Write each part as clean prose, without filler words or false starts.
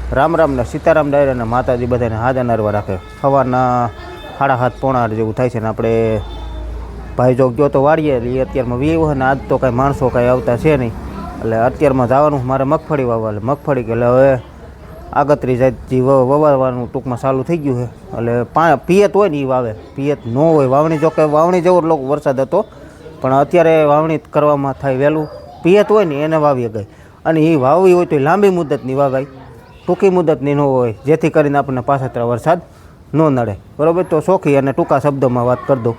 રામ રામ ને સીતારામ ડાયરા અને માતાજી બધાને હાજર નરવા રાખે. સવારના 7:30 પોણા 8 જેવું થાય છે ને આપણે ભાઈ જોગ ગયો તો વાળીએ એટલે અત્યારમાં વીવો ને આજ તો કાંઈ માણસો કાંઈ આવતા છે નહીં એટલે અત્યારમાં જવાનું મારે મગફળી વાવવા. એટલે મગફળી કે એટલે હવે આગતરી જાતથી વવાવાનું ટૂંકમાં ચાલુ થઈ ગયું છે. એટલે પિયત હોય ને એ વાવે, પિયત ન હોય વાવણી. જો કે વાવણી જેવો લોકો વરસાદ હતો પણ અત્યારે વાવણી કરવામાં થાય વહેલું. પિયત હોય ને એને વાવી ગઈ અને એ વાવવી હોય તો લાંબી મુદતની વાવાય, ટૂંકી મુદતની ન હોય, જેથી કરીને આપણને પાછળ વરસાદ ન નડે. બરાબર, તો ચોખ્ખી અને ટૂંકા શબ્દોમાં વાત કરી દો.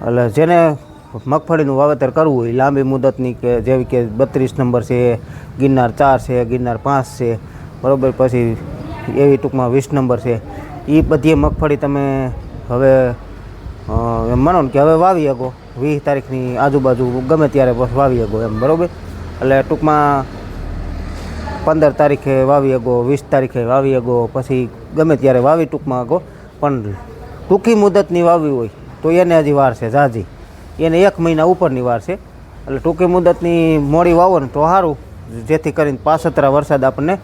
એટલે જેને મગફળીનું વાવેતર કરવું હોય લાંબી મુદતની કે જેવી કે 32 નંબર છે, ગિરનાર 4 છે, ગિરનાર 5 છે, બરાબર, પછી એવી ટૂંકમાં 20 નંબર છે, એ બધી મગફળી તમે હવે માનો કે હવે વાવી શકો 20 તારીખની આજુબાજુ ગમે ત્યારે વાવી શકો એમ. બરાબર, એટલે ટૂંકમાં 15 તારીખે વાવી શકો, 20 તારીખે વાવી શકો, પછી ગમે ત્યારે વાવી ટૂંકમાં શકો. પણ ટૂંકી મુદતની વાવી હોય તો એને હજી વાર છે ઝાઝી, એને 1 મહિના ઉપરની વાર છે. એટલે ટૂંકી મુદતની મોડી વાવો ને તો સારું, જેથી કરીને પાછતરા વરસાદ આપણને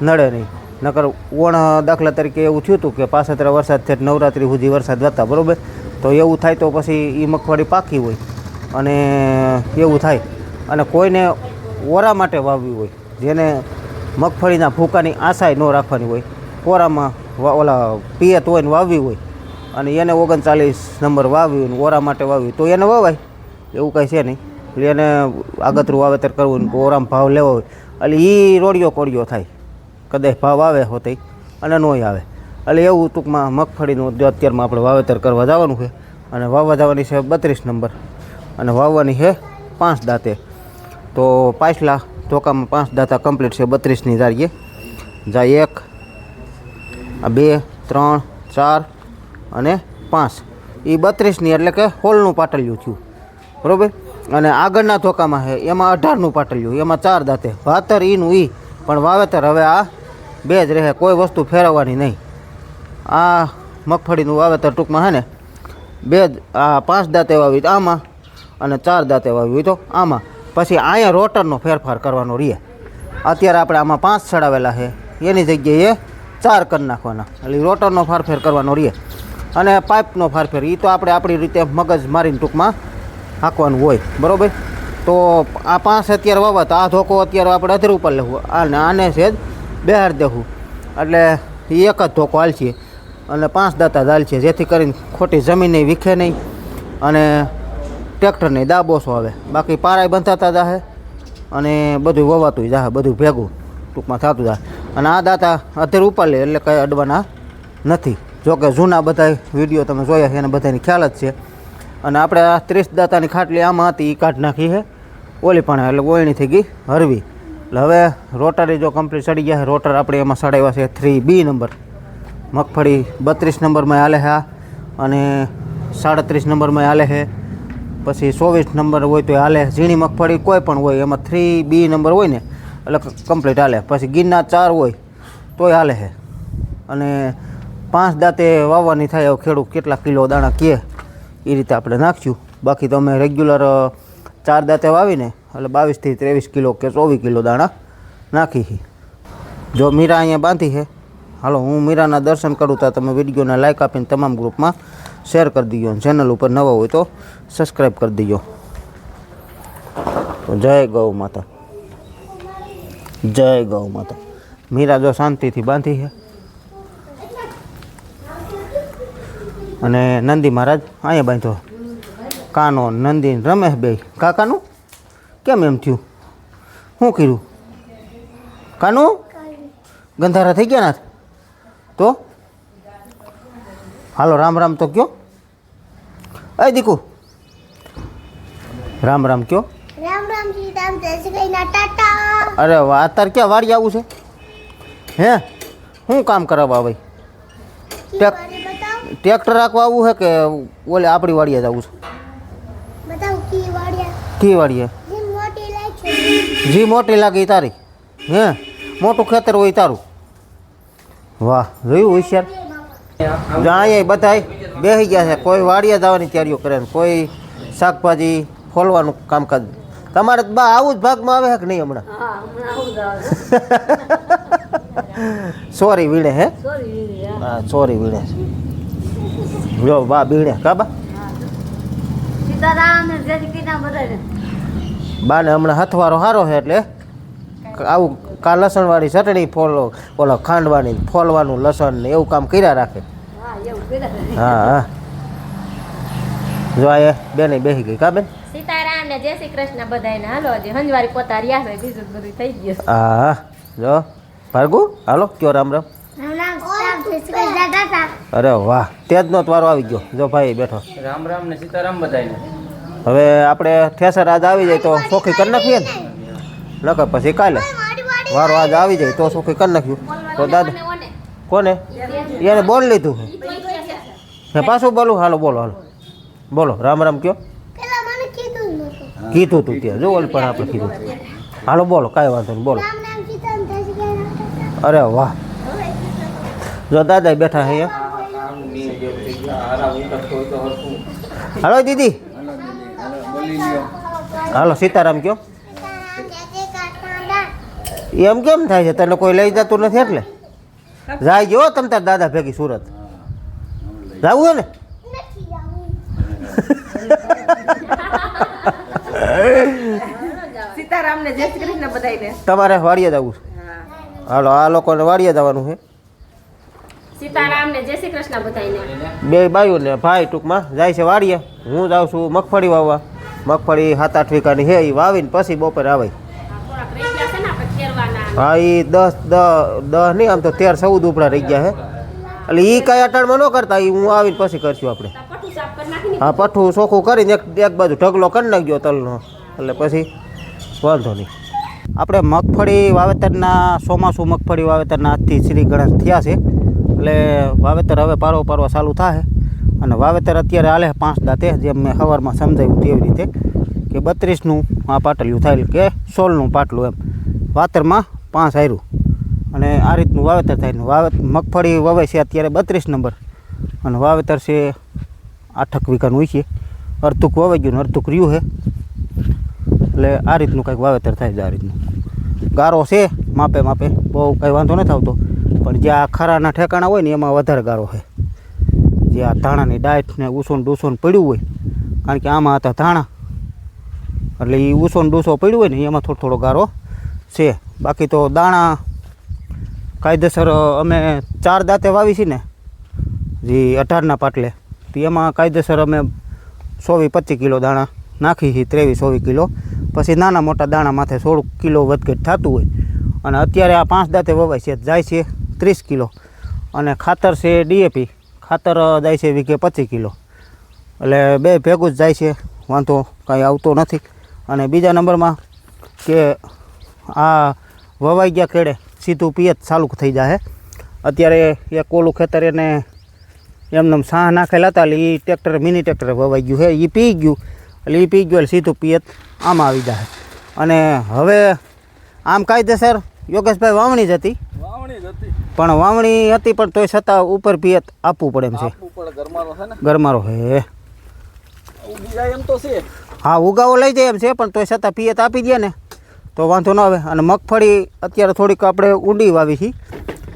નડે નહીં. નકર દાખલા તરીકે એવું થયું હતું કે પાછતરા વરસાદ છે નવરાત્રિ સુધી વરસાદ હતા, બરાબર, તો એવું થાય તો પછી એ મગફળી પાકી હોય અને એવું થાય. અને કોઈને ઓરા માટે વાવવી હોય, જેને મગફળીના ભૂકાની આશાય ન રાખવાની હોય, ઓરામાં ઓલા પિયત હોય ને વાવવી હોય અને એને 39 નંબર વાવ્યું ને ઓરા માટે વાવ્યું તો એને વવાય, એવું કાંઈ છે નહીં. એટલે એને આગતરું વાવેતર કરવું ને ઓરામાં ભાવ લેવો હોય એટલે એ રોડિયો કોડિયો થાય, કદાચ ભાવ આવે હોતે અને નોય આવે. એટલે એવું ટૂંકમાં મગફળીનું જો અત્યારમાં આપણે વાવેતર કરવા જવાનું છે અને વાવવા જવાની છે 32 નંબર અને વાવવાની છે 5 દાંતે. તો પાછલા ધોકામાં 5 દાંતા કમ્પ્લીટ છે 32ની જારીએ જાય 1, 2, 3, 4 અને 5. એ 32ની એટલે કે હોલનું પાટલિયું થયું, બરાબર. અને આગળના ધોકામાં છે એમાં 18નું પાટલિયું, એમાં 4 દાંતે ભાતર ઈનું ઈ. પણ વાવેતર હવે આ 2 જ રહે, કોઈ વસ્તુ ફેરવવાની નહીં. આ મગફળીનું વાવેતર ટૂંકમાં છે ને 2 આ 5 દાંતે વાવી આમાં અને 4 દાંતે વાવી હોય તો આમાં. પછી અહીંયા રોટરનો ફેરફાર કરવાનો રહે. અત્યારે આપણે આમાં 5 ચડાવેલા છે, એની જગ્યાએ 4 કરી નાખવાના. એટલે રોટરનો ફેરફાર કરવાનો રહે. અને પાઇપનો ફેરફાર એ તો આપણે આપણી રીતે મગજ મારીને ટૂંકમાં હાંકવાનું હોય, બરાબર. તો આ 5 અત્યારે વાવા તો આ ધોકો અત્યારે આપણે અધર ઉપર લેવું અને આને છે જ બેહાર દેવું એટલે એ એક જ ધોકો હાલશે અને 5 દાંતા જ હાલશે, જેથી કરીને ખોટી જમીને વીખે નહીં અને ટ્રેક્ટરને દાબોસો આવે. બાકી પારાય બંધાતા જાહે અને બધું વવાતું જાહે, બધું ભેગું ટૂંકમાં થતું જાય. અને આ દાંતા અધર ઉપર લે એટલે કંઈ અડવાના નથી. જોકે જૂના બધા વિડીયો તમે જોયા છે એને બધાની ખ્યાલ જ છે. અને આપણે આ 30 દાંતાની ખાટલી આમાં હતી એ કાઢી નાખી છે ઓલી પણ, એટલે ઓળણી થઈ ગઈ હરવી. એટલે હવે રોટરે જો કમ્પ્લીટ ચડી ગયા છે. રોટર આપણે એમાં ચડાવ્યા છે 3B નંબર. મગફળી 32 નંબરમાં હાલે છે અને 37 નંબરમાં હાલે છે. પછી 24 નંબર હોય તો હાલે. ઝીણી મગફળી કોઈ પણ હોય એમાં 3B નંબર હોય ને એટલે કમ્પ્લીટ હાલે. પછી ગિરનાર 4 હોય તોય હાલે છે. અને 5 દાંતે વાવવાની થાય. ખેડૂત કેટલા કિલો દાણા કહે એ રીતે આપણે નાખ્યું. બાકી તો અમે રેગ્યુલર 4 દાંતે વાવીને એટલે 22 થી 23 કિલો કે 24 કિલો દાણા નાખી. જો મીરા અહીંયા બાંધી છે, હાલો હું મીરાના દર્શન કરું તો તમે વિડીયોને લાઇક આપીને તમામ ગ્રુપમાં શેર કરી દીજો. ચેનલ ઉપર નવા હોય તો સબસ્ક્રાઈબ કરી દીજો. તો જય ગૌ માતા, જય ગૌ માતા. મીરા જો શાંતિથી બાંધી છે અને નંદી મહારાજ અહીંયા બાંધ્યો. કાનો નંદી રમેશ બે કાકાનું કેમ એમ થયું? શું કર્યું કાનું? ગંધારા થઈ ગયા ના તો હાલો રામ રામ તો કયો. એ દીકુ રામ રામ કયો. રામ રામ સીતારામ જય શ્રી કૃષ્ણ ટાટા. અરે વાહ, અત્યારે ક્યાં વાડી આવું છે? હે શું કામ કરાવવા ભાઈ? ટ્રેક્ટર રાખવા આવું છે કે ઓલે આપણી વાડીએ જ આવું છે? બતાવ કી વાડિયા. કી વાડીએ? જી મોટી લાગે. જી મોટી લાગે તારી? હે મોટું ખેતર હોય તારું? વાહ, જોયું હોશિયાર. અહીંયા બધાય બેસી ગયા છે. કોઈ વાડીએ જવાની તૈયારીઓ કરે, કોઈ શાકભાજી ફોલવાનું કામકાજ. તમારે બા આવું જ ભાગમાં આવે છે કે નહીં હમણાં? સોરી વીડે હે હા સોરી વીડે જો બા બીડે કા બા બાને હમણાં હથવારો સારો છે એટલે આવું કા લસણવાળી ચટણી ફોલો ઓલો ખાંડવાની ફોલવાનું લસણ ને એવું કામ કર્યા રાખે હા હા જો આ બેને બેસી ગઈ કા બેન સીતારામ ને જય શ્રી કૃષ્ણ બધાને હાલો હજી હંજવારી પોતા રહ્યા છે બીજું બધું થઈ ગયું હા જો ભાર્ગુ હાલો કયો રામ રામ અરે વાહ તે જ નો વારો આવી ગયો જો ભાઈ બેઠો રામ રામ ને સીતારામ બધાને. હવે આપણે ઠેસર આજ આવી જાય તો સોખી કરી નાખીએ ને નકર પછી કાલે વારો આજ આવી જાય તો સોખી કરી નાખ્યું તો દાદા કોને એને બોલ લીધું હે પાછું બોલું હાલો બોલો હાલો બોલો રામ રામ કયો પેલા મને કીધું નતું કીધું તું ત્યાં જો ઓલ પણ આપણે કીધું હાલો બોલો કાંઈ વાંધો નહીં બોલો રામ નામ કીધું ને પછી કઈ ના થતા. અરે વાહ જો દાદા બેઠા હે હાલો દીદી હાલો સીતારામ કયો એમ કેમ થાય છે તને કોઈ લઈ જતું નથી એટલે જાય જો તમ તાર દાદા ભેગી સુરત જાવું હે ને નથી જવું. સીતારામ ને જય શ્રી કૃષ્ણ બધાને તમારે વાડીએ જવું છે હાલો આ લોકોને વાડીએ જવાનું છે સીતારામ ને જય શ્રી કૃષ્ણ બધાને બે બાયું ને ભાઈ ટૂંકમાં જાય છે વાડીએ હું જાઉં છું મગફળી વાવવા મગફળી 7-8 વીઘાની છે એ વાવીને પછી બપોરે આવે થોડાક રહી ગયા છે ને આપણે ખેરવાના હા એ 10 નહીં આમ તો 13-14 ઉપડા રહી ગયા છે એટલે એ કાંઈ અટાણમાં ન કરતા એ હું આવીને પછી કરશું આપણે પટુ સાફ કરી નાખીને હા પઠ્ઠું ચોખ્ખું કરીને એક બાજુ ઢગલો કરી નાખજો તલનો એટલે પછી વાંધો નહીં આપણે મગફળી વાવેતરના ચોમાસું મગફળી વાવેતરના આજથી શ્રી ગણેશ થયા છે એટલે વાવેતર હવે પારો પારવા ચાલુ થાય અને વાવેતર અત્યારે હાલે 5 દાંતે જેમ મેં સવારમાં સમજાવ્યું તેવી રીતે કે 32નું આ પાટલિયું થાય કે 16નું પાટલું એમ વાતરમાં 5 હાર્યું અને આ રીતનું વાવેતર થાય ને મગફળી વવાય છે અત્યારે 32 નંબર અને વાવેતર છે 8 વીઘાનું હોય છે અડધુક વવાઈ ગયું ને અડધુક રહ્યું છે એટલે આ રીતનું કંઈક વાવેતર થાય છે આ રીતનું ગારો છે માપે માપે બહુ કંઈ વાંધો નથી આવતો પણ જે આ ખરાના ઠેકાણા હોય ને એમાં વધારે ગારો છે જે આ ધાણાની ડાયટ ને ઊસોન ડૂસોન પડ્યું હોય કારણ કે આમાં હતા ધાણા એટલે એ ઊસોન ડૂસો પડ્યું હોય ને એમાં થોડો થોડો ગારો છે બાકી તો દાણા કાયદેસર અમે 4 દાંતે વાવી છીએ ને જે 18ના પાટલે તો એમાં કાયદેસર અમે 125 કિલો દાણા નાખી છીએ 23-24 કિલો પછી નાના મોટા દાણા માથે 16 કિલો વધઘટ થતું હોય અને અત્યારે આ 5 દાંતે વવાય છે જાય છે 30 કિલો અને ખાતર છે ડીએપી ખાતર જાય છે વીઘે 25 કિલો એટલે બે ભેગું જ જાય છે વાંધો કાંઈ આવતો નથી અને બીજા નંબરમાં કે આ વવાઈ ગયા ખેડે સીધું પિયત ચાલુ થઈ જાય અત્યારે એક ઓલું ખેતર એને એમનેમ સાહ નાખેલા હતા એટલે એ ટ્રેક્ટર મિની ટ્રેક્ટર વવાઈ ગયું છે એ પી ગયું એટલે એ પી ગયું એટલે સીધું પિયત આમાં આવી જાય અને હવે આમ કાયદેસર યોગેશભાઈ વાવણી જ હતી પણ વાવણી હતી પણ તોય છતાં ઉપર પિયત આપવું પડે એમ છે ગરમારો હે હા ઉગાવો લઈ જાય એમ છે પણ તોય છતાં પિયત આપી દે ને તો વાંધો ન આવે અને મગફળી અત્યારે થોડીક આપણે ઊંડી વાવી છે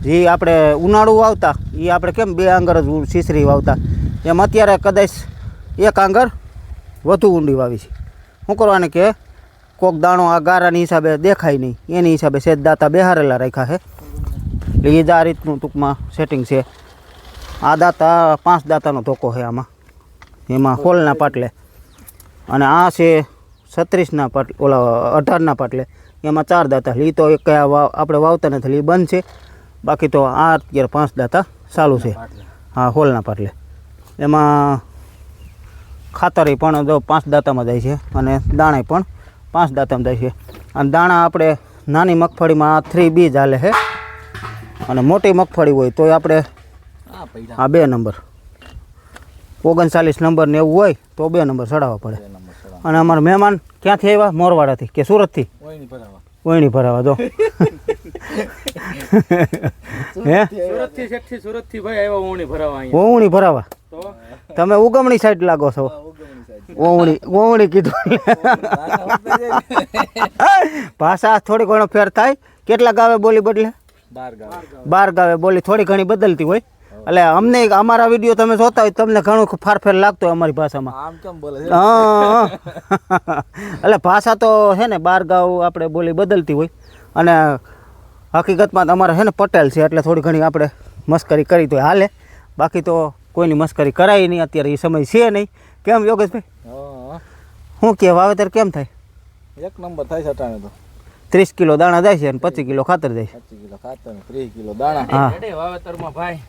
જે આપણે ઉનાળું વાવતા એ આપણે કેમ 2 આંગર જ સીસરી વાવતા એમ અત્યારે કદાચ 1 આંગર વધુ ઊંડી વાવી છે શું કરવાને કે કોક દાણો આ ગારાની હિસાબે દેખાય નહીં એની હિસાબે સેજ દાંતા બેહારેલા રાખ્યા છે એટલે એ જ આ રીતનું ટૂંકમાં સેટિંગ છે આ દાંતા 5 દાંતાનો ધોકો છે આમાં એમાં હોલના પાટલે અને આ છે 36ના પાટલે ઓલા 18ના પાટલે એમાં 4 દાંતા એ તો એક આપણે વાવતા નથી એ બંધ છે બાકી તો આ અત્યારે 5 દાંતા ચાલુ છે હા હોલના પાટલે એમાં ખાતરે પણ જો 5 દાંતામાં જાય છે અને દાણે પણ 5 દાંતામાં જાય છે અને દાણા આપણે નાની મગફળીમાં 3B જ હાલે છે અને મોટી મગફળી હોય તો આપણે આ 2 નંબર 39 નંબર ને એવું હોય તો 2 નંબર ચડાવવા પડે અને અમારા મહેમાન ક્યાંથી આવ્યા મોરવાડાથી કે સુરતથી વહીણી ભરાવા જો હે સુરતથી ભાઈ આવ્યા વોણી ભરાવા વહીણી ભરાવા તમે ઉગમણી સાઈડ લાગો છો વોવણી કીધું ભાષા થોડી ઘણો ફેર થાય કેટલા ગાવે બોલી બદલે બાર ગાવે બોલી થોડી ઘણી બદલતી હોય. એટલે અમને અમારા વિડીયો તમે જોતા હોય તમને ઘણું ફારફેર લાગતો હોય અમારી ભાષામાં. આમ કેમ બોલે છે? હા એટલે ભાષા તો છે ને બાર ગાવ આપણે બોલી બદલતી હોય. અને હકીકતમાં અમારે છે ને પટેલ છે એટલે થોડી ઘણી આપણે મસ્કરી કરી તો હાલે. બાકી તો કોઈની મસ્કરી કરાય નહીં અત્યારે, એ સમય છે નહીં. કેમ યોગેશભાઈ, હા, શું કે વાવેતર કેમ થાય? એક નંબર થાય છે અટાણે તો. 30 કિલો દાણા જાય છે અને 25 કિલો ખાતર જાય છે. 25 કિલો ખાતર ને 30 કિલો દાણા. હા રેડે વાવેતરમાં ભાઈ.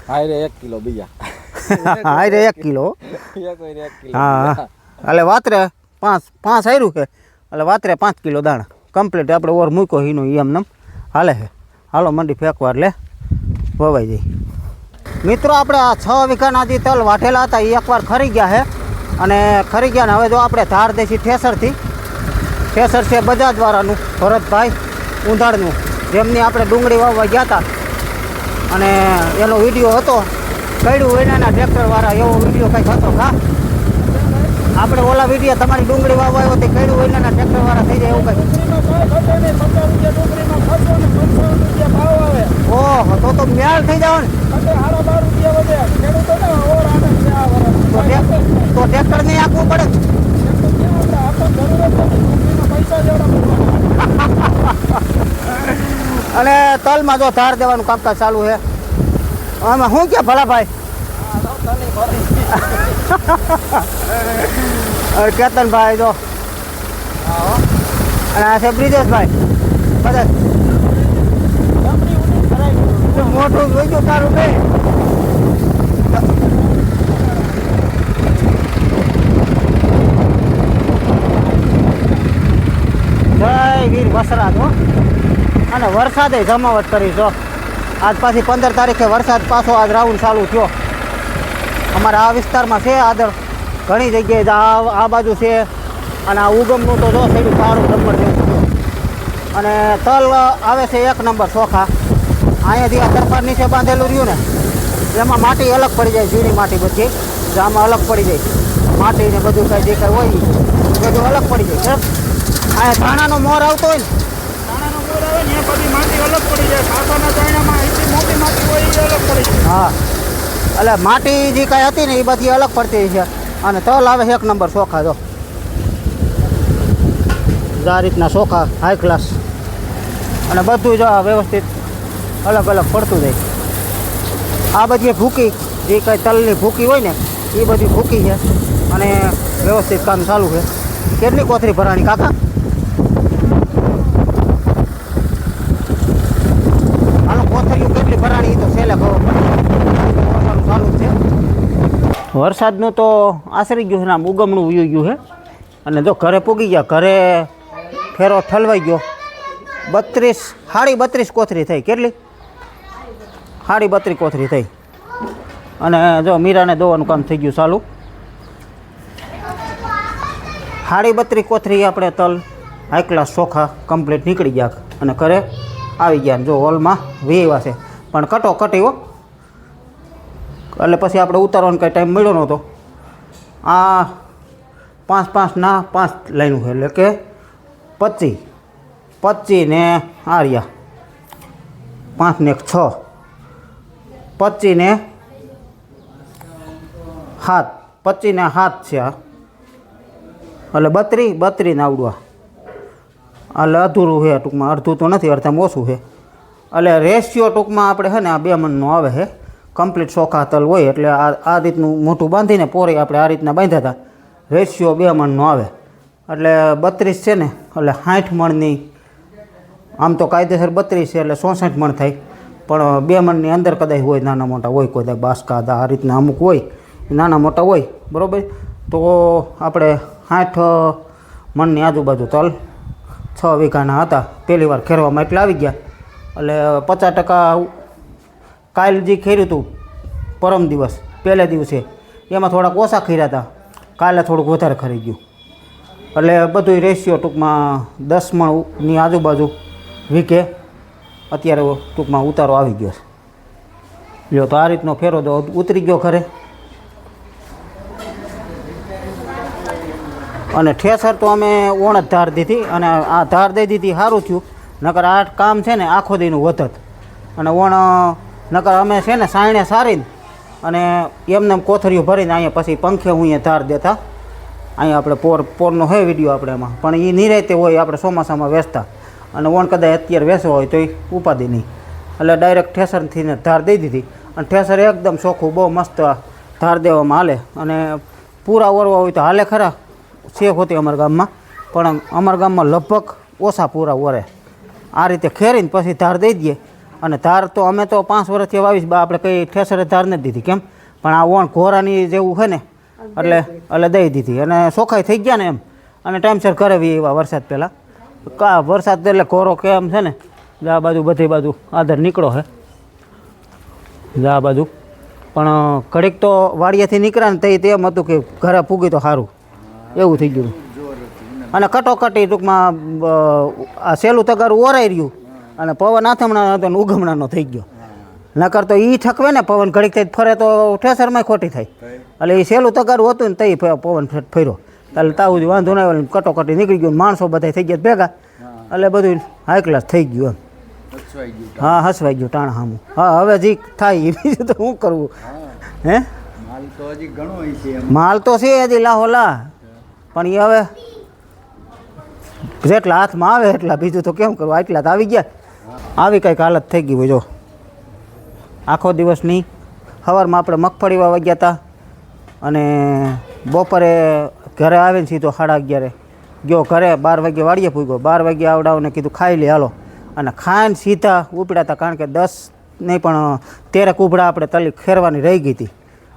હાયરે 1 કિલો બીજા. હા રે 1 કિલો. એક હોય 1 કિલો. હા એટલે વાતરે પાંચ આવ્યું છે એટલે વાતરે 5 કિલો દાણા કમ્પ્લીટ આપણે ઓર મૂક્યો હીનો એમ નમ હાલે છે. હાલો મંડી ફેંકવાર લે વવાઈ જાય. મિત્રો આપણે આ 6 વીઘાના જે તલ વાઢેલા હતા એ એકવાર ખરી ગયા છે. અને ખરી ગયા ને હવે જો આપણે ધાર દેશી ઠેસર છે બજાજવાળાનું ભરતભાઈ ઊંધાડનું, જેમની આપણે ડુંગળી વાવવા ગયા હતા અને એનો વિડીયો હતો કઈડું વેનાના ટ્રેક્ટરવાળા, એવો વિડીયો કંઈક હતો. હા આપણે ઓલા વિડીયો તમારી ડુંગળી વાવવા આવ્યો તે કઈડું વેનાના ટ્રેક્ટરવાળા થઈ જાય એવું કંઈક. ઓહો તો મેળ થઈ જાવ ને. તો ટ્રેક્ટર નહીં આપવું પડે. અને તલમાં જો ધાર દેવાનું કામકાજ ચાલુ છે. આમાં શું કે ભલાભાઈ કેતનભાઈ જો અને આ છે બ્રિજેશભાઈ બધા મોટું જોઈ ગયું તારું બે. જય વીર વસરાજ હો. અને વરસાદે જમાવટ કરી જો. આજ પાછી 15 તારીખે વરસાદ પાછો આજ રાઉન્ડ ચાલુ થયો અમારા આ વિસ્તારમાં છે. આદર ઘણી જગ્યાએ આ બાજુ છે અને આ ઉગમનું તો જો થયું સારું નંબર જેવું. અને તલ આવે છે 1 નંબર ચોખા. અહીંયાથી આ તરફાર નીચે બાંધેલું રહ્યું ને એમાં માટી અલગ પડી જાય, ઝીણી માટી બધી આમાં અલગ પડી જાય. માટી ને બધું કાંઈ જે કાંઈ હોય બધું અલગ પડી જાય. અહીંયા ધાણાનો મોર આવતો હોય ને હા એટલે માટી જે કાંઈ હતી ને એ બધી અલગ પડતી છે. અને તલ આવે 1 નંબર ચોખા જો આ રીતના ચોખા હાઈ ક્લાસ. અને બધું જો વ્યવસ્થિત અલગ અલગ પડતું જાય. આ બધી ભૂકી જે કાંઈ તલની ભૂકી હોય ને એ બધી ભૂકી છે અને વ્યવસ્થિત કામ ચાલુ છે. કેટલી કોથરી ભરાણી કાકા? હાલો કોથરીઓ કેટલી ભરાણી તો છેલ્લે ખબર પડે. ચાલુ છે વરસાદનું તો આશરી ગયું છે ને આમ ઉગમણું વયું ગયું છે. અને જો ઘરે પૂગી ગયા, ઘરે ફેરો ઠલવાઈ ગયો. 32 કોથરી થઈ. કેટલી? 32 કોથરી થઈ. અને જો મીરાને દોવાનું કામ થઈ ગયું ચાલુ. 32 કોથરી આપણે તલ હાઈ ક્લાસ ચોખા કમ્પ્લીટ નીકળી ગયા અને ઘરે આવી ગયા. જો હોલમાં વેવા છે પણ કટોકટી હો. એટલે પછી આપણે ઉતારવાનો કંઈ ટાઈમ મળ્યો નહોતો. આ 5 ના 5 લાઈનું છે એટલે કે 25 ને આ રહ્યા 5 ને 6 25 ને 7 25 ને 7 છે આ. એટલે 32 ને આવડવા એટલે અધૂરું છે ટૂંકમાં. અડધું તો નથી, અડધામાં ઓછું છે. એટલે રેશિયો ટૂંકમાં આપણે છે ને આ 2 મણનો આવે છે. કમ્પ્લીટ ચોખા તલ હોય એટલે આ રીતનું મોટું બાંધીને પોરે આપણે આ રીતના બાંધ્યા હતા. રેશિયો 2 મણનો આવે એટલે 32 છે ને એટલે 60 મણની. આમ તો કાયદેસર 32 છે એટલે 66 મણ થાય. પણ 2 મણની અંદર કદાચ હોય, નાના મોટા હોય, કોઈ બાસકા આ રીતના અમુક હોય નાના મોટા હોય બરાબર. તો આપણે 60 મણની આજુબાજુ તલ 6 વીઘાના હતા. પહેલી વાર ખેરવામાં એટલે આવી ગયા. એટલે 50% કાલ જે ખેર્યું હતું પરમ દિવસ પહેલે દિવસે એમાં થોડાક ઓછા ખેર્યા હતા. કાલે થોડુંક વધારે ખરી ગયું. એટલે બધું રેશિયો ટૂંકમાં 10 મણની આજુબાજુ વીકે અત્યારે ટૂંકમાં ઉતારો આવી ગયો છે. લ્યો તો આ રીતનો ફેરો તો ઉતરી ગયો ખરે. અને ઠેસર તો અમે ઓણ જ ધાર દીધી અને આ ધાર દઈ દીધી સારું થયું. નકર આ કામ છે ને આખો દીનું વધત અને ઓણ નકર અમે છે ને સાયણે સારીને અને એમને એમ કોથરીઓ ભરીને અહીંયા પછી પંખે હું અહીંયા ધાર દેતા અહીંયા આપણે પોરનો હોય વિડીયો આપણે એમાં પણ એ નિરાતે હોય આપણે ચોમાસામાં વેચતા અને ઓણ કદાચ અત્યારે વેચવો હોય તો એ ઉપાધિ નહીં એટલે ડાયરેક્ટ ઠેસરથી ને ધાર દઈ દીધી અને ઠેસર એકદમ ચોખ્ખું બહુ મસ્ત ધાર દેવામાં હાલે અને પૂરા ઓરવા હોય તો હાલે ખરા શેખ હોતી અમારા ગામમાં પણ અમારા ગામમાં લગભગ ઓછા પૂરા ઓરે આ રીતે ખેરીને પછી ધાર દઈ દઈએ અને ધાર તો અમે તો 5 વર્ષથી વાવીશ આપણે કંઈ ઠેસરે ધાર નથી દીધી કેમ પણ આ ઓણ ઘોરાની જેવું છે ને એટલે દઈ દીધી અને ચોખ્ખાઈ થઈ ગયા ને એમ અને ટાઈમસર કરાવી એવા વરસાદ પહેલાં વરસાદ એટલે ઘોરો કેમ છે ને આ બાજુ બધી બાજુ આદર નીકળો છે આ બાજુ પણ ઘડીક તો વાડિયાથી નીકળ્યા ને તે એમ હતું કે ઘરે પૂગી તો સારું એવું થઈ ગયું અને કટોકટી ટૂંકમાં આ સહેલું તગારું ઓરાઈ રહ્યું અને પવન આથમણા હતો ને ઉગમણાનો થઈ ગયો નકર તો એ ઠકવે ને પવન ઘડીક થઈ ફરે તો ઠેસરમાં ખોટી થાય એટલે એ સહેલું તગારું હતું ને તે પવન ફર્યો એટલે તાવું વાંધો ના આવે કટોકટી નીકળી ગયું માણસો બધા થઈ ગયા ભેગા એટલે બધું હાઈ ક્લાસ થઈ ગયું એમ હા હસવાઈ ગયું ટાણા સામું હા હવે જી થાય બીજું તો શું કરવું હે માલ તો છે હજી લાહો લા પણ એ હવે જેટલા હાથમાં આવે એટલા બીજું તો કેમ કરવું આટલા તો આવી ગયા આવી કંઈક હાલત થઈ ગઈ હોય જો આખો દિવસની સવારમાં આપણે મગફળી વાવવા ગયા હતા અને બપોરે ઘરે આવીને સીધો 11:30 ગયો ઘરે 12 વાગે વાડીએ પૂગ્યો 12 વાગે આવડાવને કીધું ખાઈ લે હાલો અને ખાઈને સીધા ઉપડ્યા હતા કારણ કે 10 નહીં પણ 13 ઉભડા આપણે તલી ખેરવાની રહી ગઈ હતી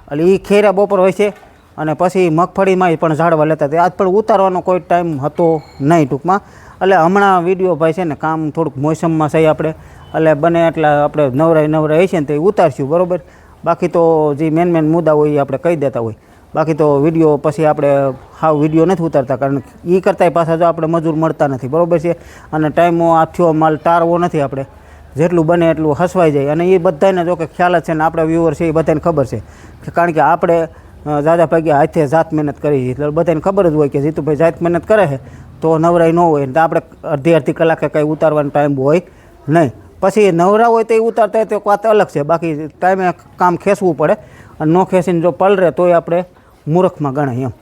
એટલે એ ખેર્યા બપોર હોય છે અને પછી મગફળીમાં પણ ઝાડવા લેતા હતા આજ પણ ઉતારવાનો કોઈ ટાઈમ હતો નહીં ટૂંકમાં એટલે હમણાં વિડીયો ભાઈ છે ને કામ થોડુંક મોસમમાં છે આપણે એટલે બને એટલા આપણે નવરાઈ છે ને તો એ ઉતારશું બરાબર બાકી તો જે મેન મુદ્દા હોય એ આપણે કહી દેતા હોય બાકી તો વિડીયો પછી આપણે હાવ વિડીયો નથી ઉતારતા કારણ કે એ કરતાંય પાછા જો આપણે મજૂર મળતા નથી બરાબર છે અને ટાઈમો આ થયો માલ ટાળવો નથી આપણે જેટલું બને એટલું હસવાઈ જાય અને એ બધાને જો કે ખ્યાલ જ છે ને આપણા વ્યુઅર છે એ બધાને ખબર છે કે કારણ કે આપણે દાદા ભાગ્યા હાથે જાત મહેનત કરી એટલે બધાને ખબર જ હોય કે જીતુભાઈ જાત મહેનત કરે છે તો નવરાઈ ન હોય તો આપણે અડધી કલાકે કંઈ ઉતારવાનો ટાઈમ હોય નહીં પછી નવરા હોય તો એ ઉતારતા હોય તો વાત અલગ છે બાકી ટાઈમે કામ ખેંચવું પડે અને ન ખેંચીને જો પલરે તોય આપણે મૂર્ખમાં ગણાય એમ